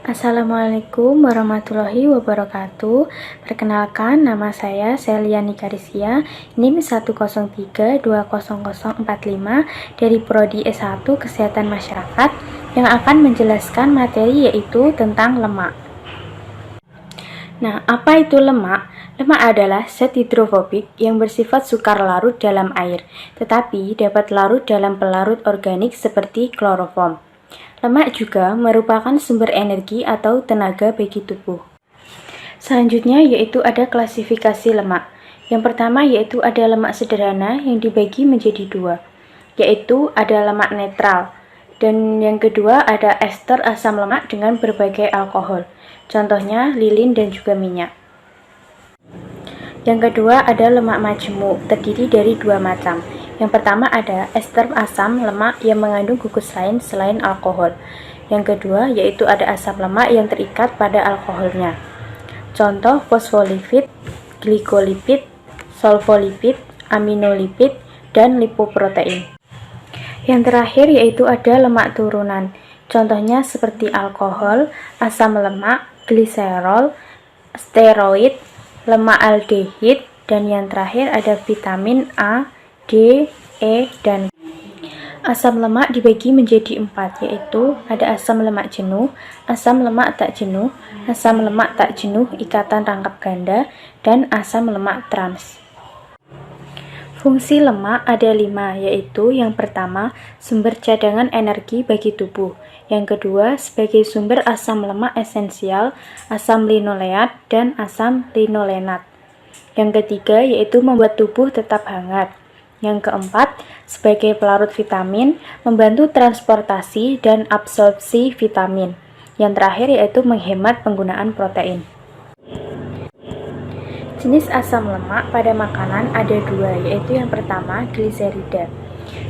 Assalamualaikum warahmatullahi wabarakatuh. Perkenalkan, nama saya Seliani Karisia, NIM 103200045 dari Prodi S1 Kesehatan Masyarakat yang akan menjelaskan materi yaitu tentang lemak. Nah, apa itu lemak? Lemak adalah zat hidrofobik yang bersifat sukar larut dalam air, tetapi dapat larut dalam pelarut organik seperti kloroform. Lemak juga merupakan sumber energi atau tenaga bagi tubuh. Selanjutnya yaitu ada klasifikasi lemak. Yang pertama yaitu ada lemak sederhana yang dibagi menjadi dua, yaitu ada lemak netral. Dan yang kedua ada ester asam lemak dengan berbagai alkohol, contohnya lilin dan juga minyak. Yang kedua ada lemak majemuk, terdiri dari dua macam. Yang pertama ada ester asam lemak yang mengandung gugus lain selain alkohol. Yang kedua yaitu ada asam lemak yang terikat pada alkoholnya. Contoh fosfolipid, glikolipid, sulfolipid, aminolipid, dan lipoprotein. Yang terakhir yaitu ada lemak turunan. Contohnya seperti alkohol, asam lemak, gliserol, steroid, lemak aldehid, dan yang terakhir ada vitamin A, D, E, dan K. Asam lemak dibagi menjadi 4, yaitu ada asam lemak jenuh, asam lemak tak jenuh, asam lemak tak jenuh ikatan rangkap ganda, dan asam lemak trans. Fungsi lemak ada 5, yaitu yang pertama, sumber cadangan energi bagi tubuh. Yang kedua, sebagai sumber asam lemak esensial, asam linoleat, dan asam linolenat. Yang ketiga, yaitu membuat tubuh tetap hangat. Yang keempat, sebagai pelarut vitamin, membantu transportasi dan absorpsi vitamin. Yang terakhir yaitu menghemat penggunaan protein. Jenis asam lemak pada makanan ada dua, yaitu yang pertama gliserida.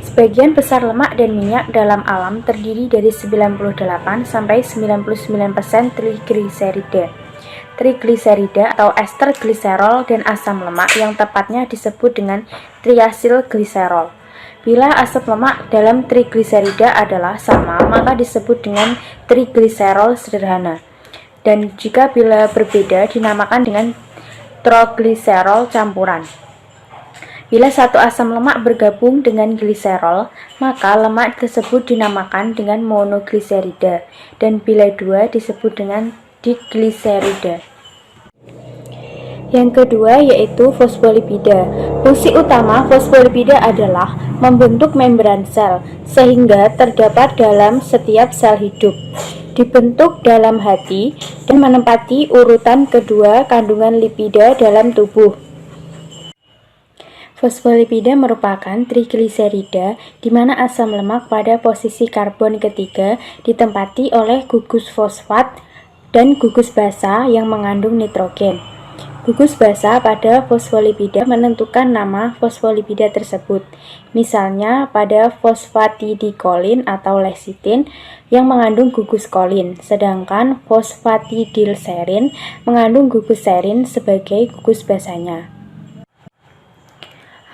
Sebagian besar lemak dan minyak dalam alam terdiri dari 98-99% trigliserida. Trigliserida atau ester gliserol dan asam lemak yang tepatnya disebut dengan triasil gliserol. Bila asam lemak dalam trigliserida adalah sama, maka disebut dengan trigliserol sederhana. Dan jika bila berbeda dinamakan dengan trogliserol campuran. Bila satu asam lemak bergabung dengan gliserol, maka lemak tersebut dinamakan dengan monogliserida, dan bila dua disebut dengan digliserida. Yang kedua yaitu fosfolipida. Fungsi utama fosfolipida adalah membentuk membran sel, sehingga terdapat dalam setiap sel hidup, dibentuk dalam hati, dan menempati urutan kedua kandungan lipida dalam tubuh. Fosfolipida merupakan trigliserida di mana asam lemak pada posisi karbon ketiga ditempati oleh gugus fosfat dan gugus basa yang mengandung nitrogen. Gugus basa pada fosfolipida menentukan nama fosfolipida tersebut. Misalnya pada fosfatidilkolin atau lecitin yang mengandung gugus kolin, sedangkan fosfatidilserin mengandung gugus serin sebagai gugus basanya.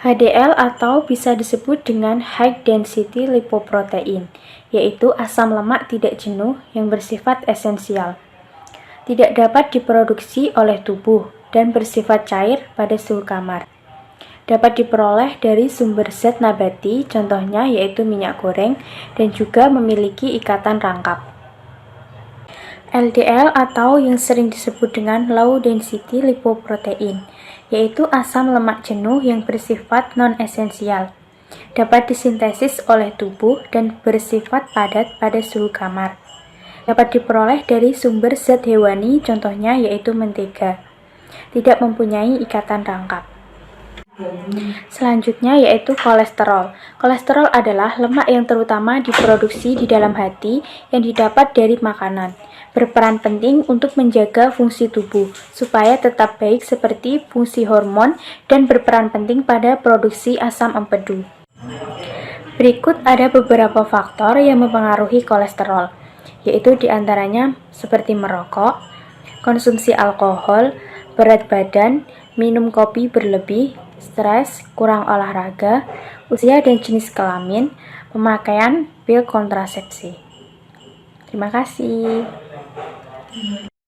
HDL atau bisa disebut dengan high density lipoprotein, yaitu asam lemak tidak jenuh yang bersifat esensial. Tidak dapat diproduksi oleh tubuh dan bersifat cair pada suhu kamar. Dapat diperoleh dari sumber zat nabati, contohnya yaitu minyak goreng, dan juga memiliki ikatan rangkap. LDL atau yang sering disebut dengan low density lipoprotein, yaitu asam lemak jenuh yang bersifat non-esensial. Dapat disintesis oleh tubuh dan bersifat padat pada suhu kamar. Dapat diperoleh dari sumber zat hewani, contohnya yaitu mentega. Tidak mempunyai ikatan rangkap. Selanjutnya yaitu kolesterol. Kolesterol adalah lemak yang terutama diproduksi di dalam hati yang didapat dari makanan. Berperan penting untuk menjaga fungsi tubuh supaya tetap baik seperti fungsi hormon dan berperan penting pada produksi asam empedu. Berikut ada beberapa faktor yang mempengaruhi kolesterol, yaitu diantaranya seperti merokok, konsumsi alkohol, berat badan, minum kopi berlebih, stres, kurang olahraga, usia dan jenis kelamin, pemakaian pil kontrasepsi. Terima kasih.